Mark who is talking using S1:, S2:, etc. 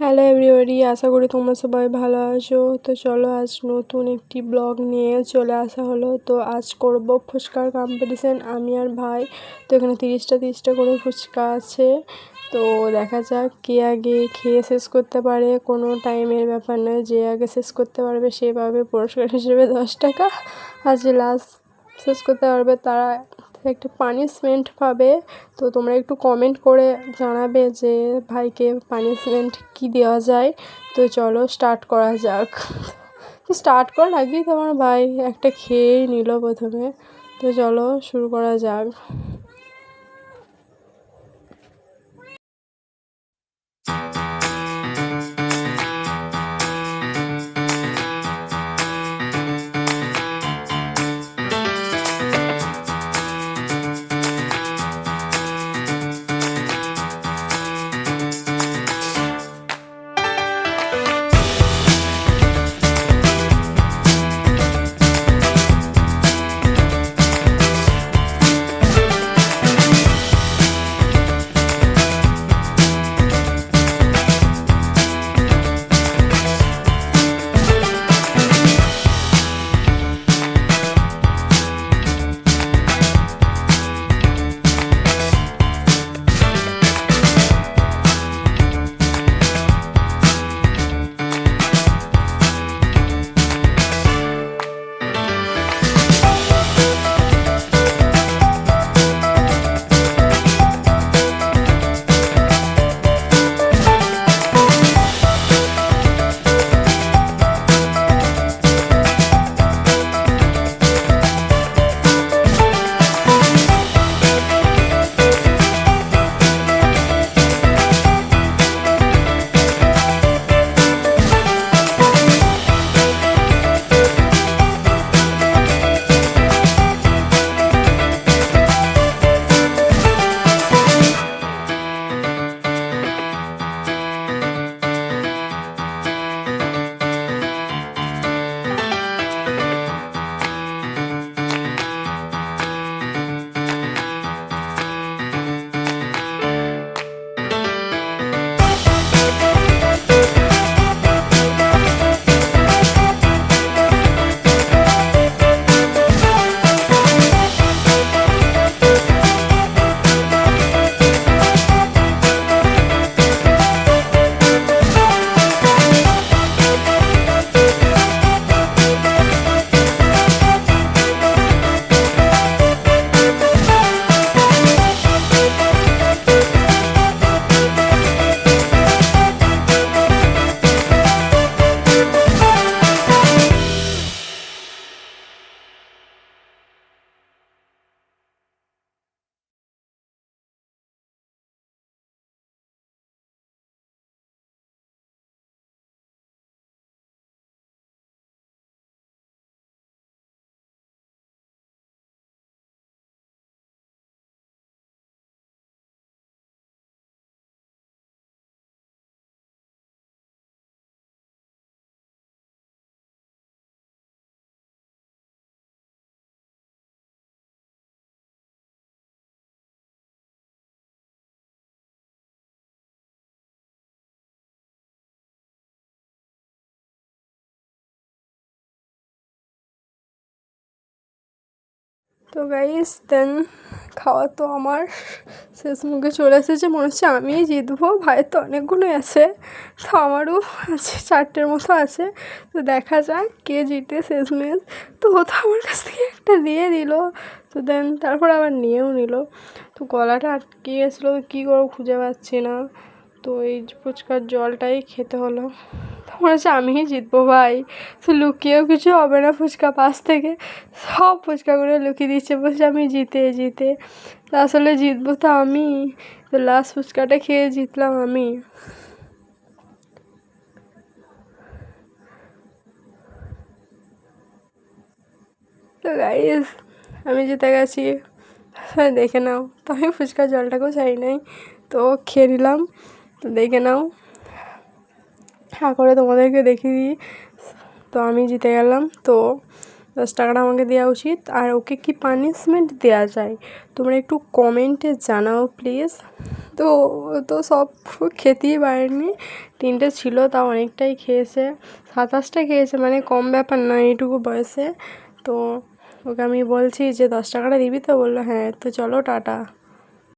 S1: Hello everybody, আশা করি তোমরা সবাই ভালো আছো। তো চলো আজ নতুন একটি ব্লগ নিয়ে চলে আসা হলো। তো আজ করব ফুচকার কম্পিটিশান, আমি আর ভাই। তো এখানে 30টা করে ফুচকা আছে। তো দেখা যাক কে আগে খেয়ে শেষ করতে পারে। কোনো টাইমের ব্যাপার নয়, যে আগে শেষ করতে পারবে সে পাবে পুরস্কার হিসেবে 10 টাকা। আর যে লাস্ট শেষ করতে পারবে তারা একটা পানিশমেন্ট পাবে। তো তোমরা একটু কমেন্ট করে জানাবে যে ভাইকে পানিশমেন্ট কী দেওয়া যায়। তো চলো স্টার্ট করা যাক। তো স্টার্ট করার আগেই তো আমার ভাই একটা খেয়েই নিল প্রথমে। তো চলো শুরু করা যাক। তো গাইস দেন খাওয়া তো আমার শেষ মুখে চলে এসেছে, মনে হচ্ছে আমিই জিতবো। ভাইয়ের তো অনেকগুলোই আছে, তো আমারও আছে 4টের মতো আছে। তো দেখা যাক কে জিতে শেষমেশ। তো ও তো আমার কাছ থেকে একটা দিয়ে দিল, তো দেন তারপর আবার নিয়েও নিল। তো গলাটা আটকে গেছিলো, কী করবো খুঁজে পাচ্ছি না। তো এই ফুচকার জলটাই খেতে হলো। তো মনে হচ্ছে আমিই জিতবো ভাই। তো লুকিয়েও কিছু হবে না, ফুচকা পাশ থেকে সব ফুচকাগুলো লুকিয়ে দিচ্ছে, বলছে আমি জিতে জিতে। তো আসলে জিতবো তো আমি। তো লাস্ট ফুচকাটা খেয়ে জিতলাম আমি। তো গাইস আমি জিতে গেছি, দেখে নাও। তো আমি ফুচকার জলটাকেও চাই নাই, তো খেয়ে নিলাম। তো দেখে নাও, করে তোমাদেরকে দেখিয়ে দিই। তো আমি জিতে গেলাম। তো 10 টাকাটা আমাকে দেওয়া উচিত। আর ওকে কি পানিশমেন্ট দেওয়া যায় তোমরা একটু কমেন্টে জানাও প্লিজ। তো ও তো সব খেতেই পারেনি, 3টে ছিল তাও অনেকটাই খেয়েছে, 27টা খেয়েছে, মানে কম ব্যাপার না এইটুকু বয়সে। তো ওকে আমি বলছি যে 10 টাকাটা দিবি তো? বললো হ্যাঁ। তো চলো টাটা।